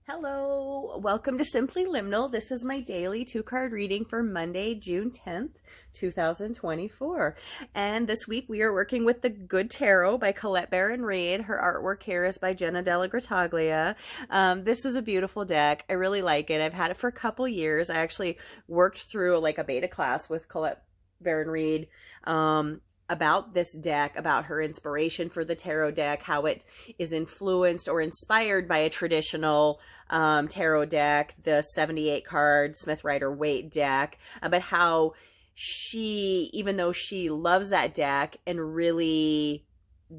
Hello, welcome to Simply Liminal. This is my daily two-card reading for Monday, June 10th, 2024. And this week we are working with The Good Tarot by Colette Baron-Reid. Her artwork here is by Jenna Della Grataglia. This is a beautiful deck. I really like it. I've had it for a couple years. I actually worked through like a beta class with Colette Baron-Reid about this deck, about her inspiration for the tarot deck, how it is influenced or inspired by a traditional tarot deck, the 78 card Smith Rider-Waite deck, but how she, even though she loves that deck and really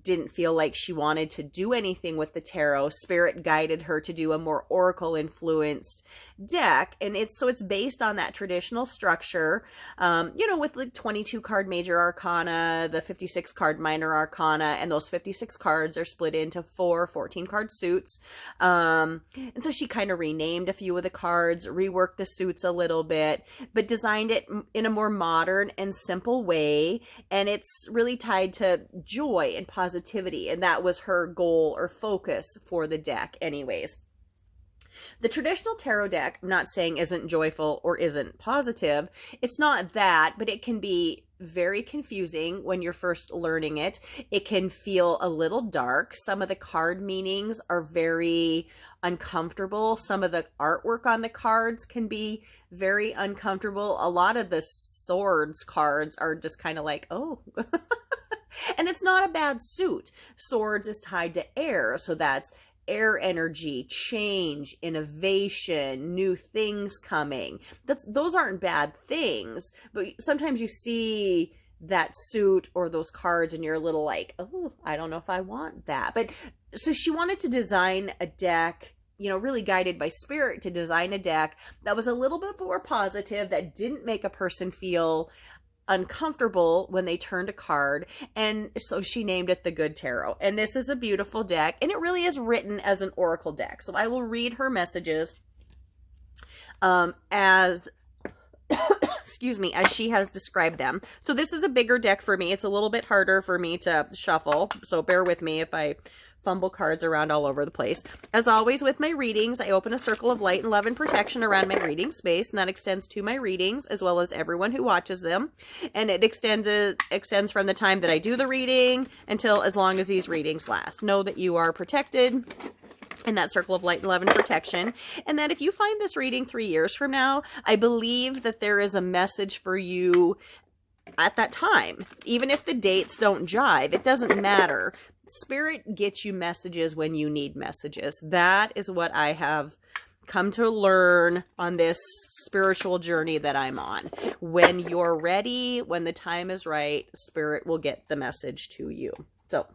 didn't feel like she wanted to do anything with the tarot, Spirit guided her to do a more oracle influenced deck. And it's based on that traditional structure, with like 22 card major arcana, the 56 card minor arcana, and those 56 cards are split into 14 card suits. And so she kind of renamed a few of the cards, reworked the suits a little bit, but designed it in a more modern and simple way. And it's really tied to joy and positivity, and that was her goal or focus for the deck anyways. The traditional tarot deck, I'm not saying isn't joyful or isn't positive. It's not that, but it can be very confusing when you're first learning it. It can feel a little dark. Some of the card meanings are very uncomfortable. Some of the artwork on the cards can be very uncomfortable. A lot of the swords cards are just kind of like, oh. And it's not a bad suit. Swords is tied to air, so that's air energy, change, innovation, new things coming. Those aren't bad things, but sometimes you see that suit or those cards and you're a little like, oh, I don't know if I want that. But so she wanted to design a deck, really guided by Spirit to design a deck that was a little bit more positive, that didn't make a person feel uncomfortable when they turned a card. And so she named it The Good Tarot. And this is a beautiful deck, and it really is written as an oracle deck. So I will read her messages as excuse me, as she has described them. So this is a bigger deck for me. It's a little bit harder for me to shuffle, so bear with me if I fumble cards around all over the place. As always with my readings, I open a circle of light and love and protection around my reading space, and that extends to my readings as well as everyone who watches them. And it extends from the time that I do the reading until as long as these readings last. Know that you are protected in that circle of light and love and protection, and that if you find this reading 3 years from now, I believe that there is a message for you at that time. Even if the dates don't jive, it doesn't matter. Spirit gets you messages when you need messages. That is what I have come to learn on this spiritual journey that I'm on. When you're ready, when the time is right, Spirit will get the message to you. So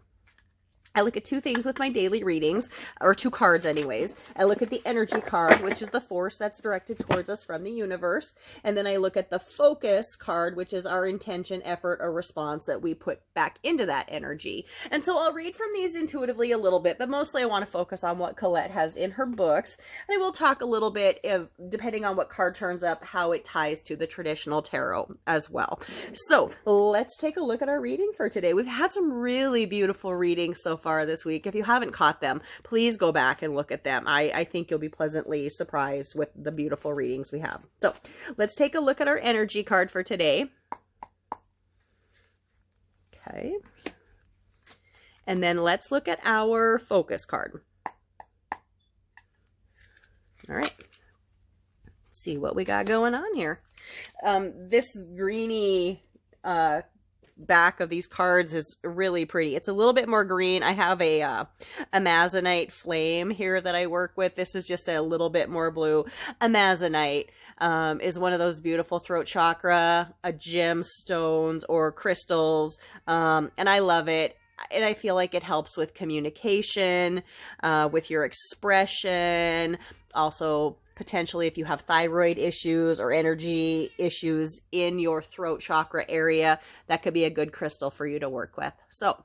I look at two things with my daily readings, or two cards anyways. I look at the energy card, which is the force that's directed towards us from the universe. And then I look at the focus card, which is our intention, effort, or response that we put back into that energy. And so I'll read from these intuitively a little bit, but mostly I want to focus on what Colette has in her books. And I will talk a little bit, depending on what card turns up, how it ties to the traditional tarot as well. So let's take a look at our reading for today. We've had some really beautiful readings so far this week. If you haven't caught them, please go back and look at them. I think you'll be pleasantly surprised with the beautiful readings we have. So let's take a look at our energy card for today. Okay. And then let's look at our focus card. All right. Let's see what we got going on here. This greeny back of these cards is really pretty. It's a little bit more green. I have a Amazonite flame here that I work with. This is just a little bit more blue. Amazonite is one of those beautiful throat chakra gemstones or crystals, and I love it. And I feel like it helps with communication, with your expression, also potentially if you have thyroid issues or energy issues in your throat chakra area, that could be a good crystal for you to work with. So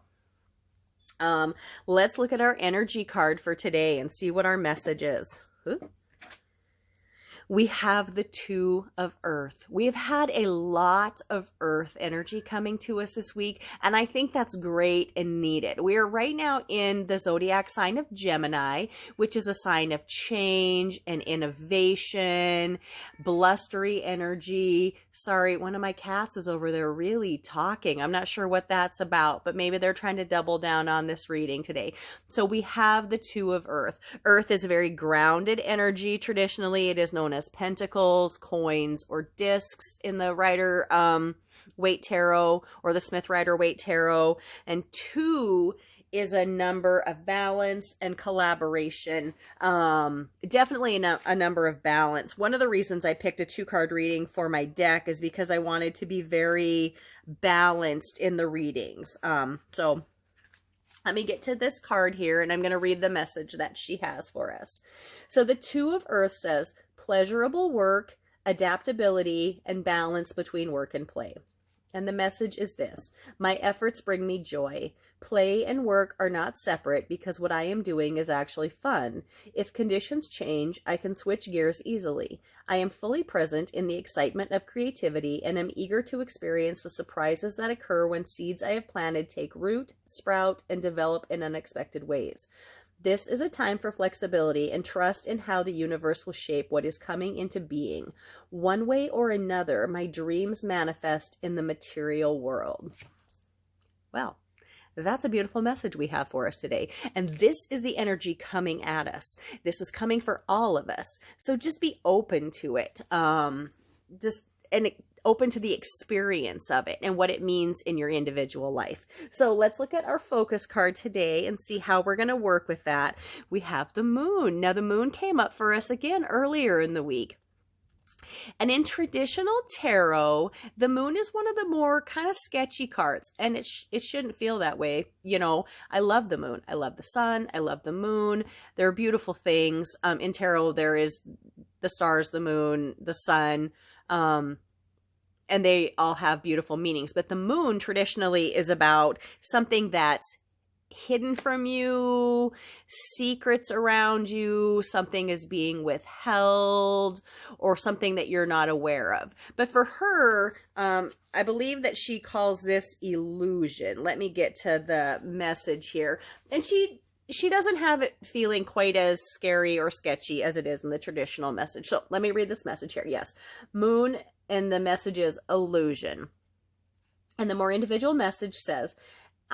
let's look at our energy card for today and see what our message is. Ooh. We have the Two of Earth. We have had a lot of Earth energy coming to us this week, and I think that's great and needed. We are right now in the zodiac sign of Gemini, which is a sign of change and innovation, blustery energy. Sorry, one of my cats is over there really talking. I'm not sure what that's about, but maybe they're trying to double down on this reading today. So we have the Two of Earth. Earth is very grounded energy. Traditionally, it is known as pentacles, coins, or discs in the Rider-Waite Tarot or the Smith-Rider-Waite Tarot. And two is a number of balance and collaboration. Definitely a number of balance. One of the reasons I picked a 2-card reading for my deck is because I wanted to be very balanced in the readings. So let me get to this card here, and I'm going to read the message that she has for us. So the Two of Earth says, pleasurable work, adaptability, and balance between work and play. And the message is this: my efforts bring me joy. Play and work are not separate because what I am doing is actually fun. If conditions change, I can switch gears easily. I am fully present in the excitement of creativity and am eager to experience the surprises that occur when seeds I have planted take root, sprout, and develop in unexpected ways. This is a time for flexibility and trust in how the universe will shape what is coming into being. One way or another, my dreams manifest in the material world. Well, that's a beautiful message we have for us today. And this is the energy coming at us. This is coming for all of us. So just be open to it. Open to the experience of it and what it means in your individual life. So let's look at our focus card today and see how we're going to work with that. We have the Moon. Now the Moon came up for us again earlier in the week. And in traditional tarot, the Moon is one of the more kind of sketchy cards, and it shouldn't feel that way. You know, I love the Moon. I love the Sun. I love the Moon. They're beautiful things. In tarot, there is the stars, the Moon, the Sun, and they all have beautiful meanings. But the Moon traditionally is about something that's hidden from you, secrets around you, something is being withheld, or something that you're not aware of. But for her, I believe that she calls this illusion. Let me get to the message here. And she doesn't have it feeling quite as scary or sketchy as it is in the traditional message. So let me read this message here. Yes, Moon, and the message is illusion. And the more individual message says,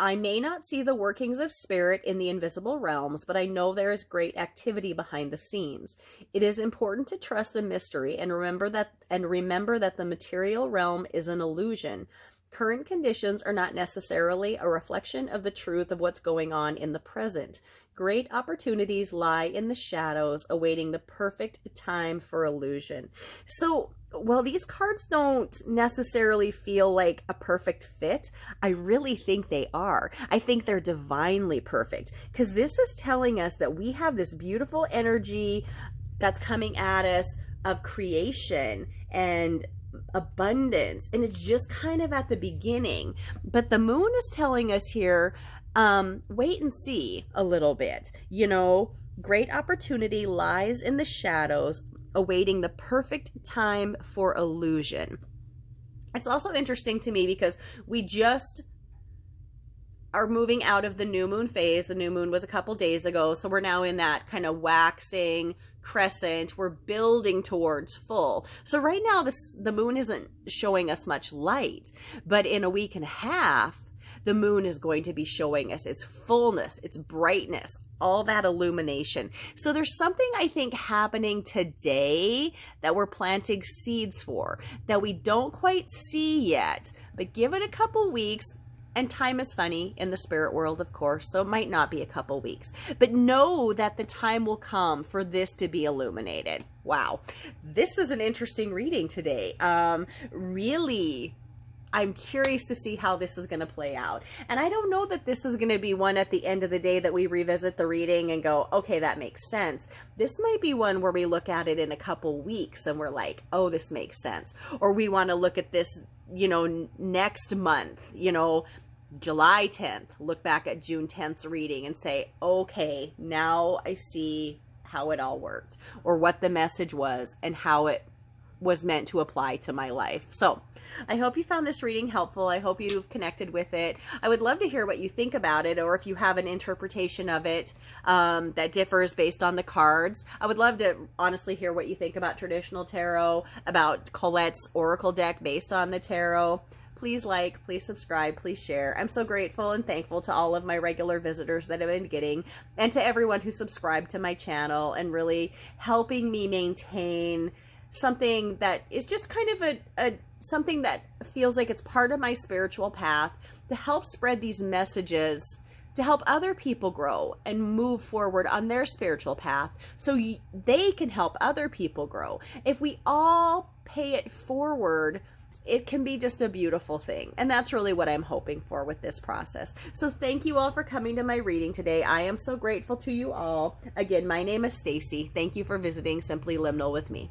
I may not see the workings of spirit in the invisible realms, but I know there is great activity behind the scenes. It is important to trust the mystery and remember that the material realm is an illusion. Current conditions are not necessarily a reflection of the truth of what's going on in the present. Great opportunities lie in the shadows, awaiting the perfect time for illusion. So, while these cards don't necessarily feel like a perfect fit, I really think they are. I think they're divinely perfect, because this is telling us that we have this beautiful energy that's coming at us of creation and abundance, and it's just kind of at the beginning. But the Moon is telling us here, wait and see a little bit. You know, great opportunity lies in the shadows, awaiting the perfect time for illusion. It's also interesting to me because we just are moving out of the new moon phase. The new moon was a couple days ago, so we're now in that kind of waxing crescent. We're building towards full. So right now the moon isn't showing us much light, but in a week and a half, the moon is going to be showing us its fullness, its brightness, all that illumination. So there's something, I think, happening today that we're planting seeds for that we don't quite see yet, but give it a couple weeks. And time is funny in the spirit world, of course, so it might not be a couple weeks. But know that the time will come for this to be illuminated. Wow. This is an interesting reading today. Really, I'm curious to see how this is going to play out. And I don't know that this is going to be one at the end of the day that we revisit the reading and go, okay, that makes sense. This might be one where we look at it in a couple weeks and we're like, oh, this makes sense. Or we want to look at this, you know, next month, you know, July 10th, look back at June 10th's reading and say, okay, now I see how it all worked, or what the message was and how it was meant to apply to my life. So I hope you found this reading helpful. I hope you've connected with it. I would love to hear what you think about it, or if you have an interpretation of it that differs based on the cards. I would love to honestly hear what you think about traditional tarot, about Colette's oracle deck based on the tarot. Please like, please subscribe, please share. I'm so grateful and thankful to all of my regular visitors that I've been getting, and to everyone who subscribed to my channel and really helping me maintain something that is just kind of something that feels like it's part of my spiritual path, to help spread these messages, to help other people grow and move forward on their spiritual path, so they can help other people grow. If we all pay it forward, it can be just a beautiful thing. And that's really what I'm hoping for with this process. So thank you all for coming to my reading today. I am so grateful to you all. Again, my name is Stacy. Thank you for visiting Simply Liminal with me.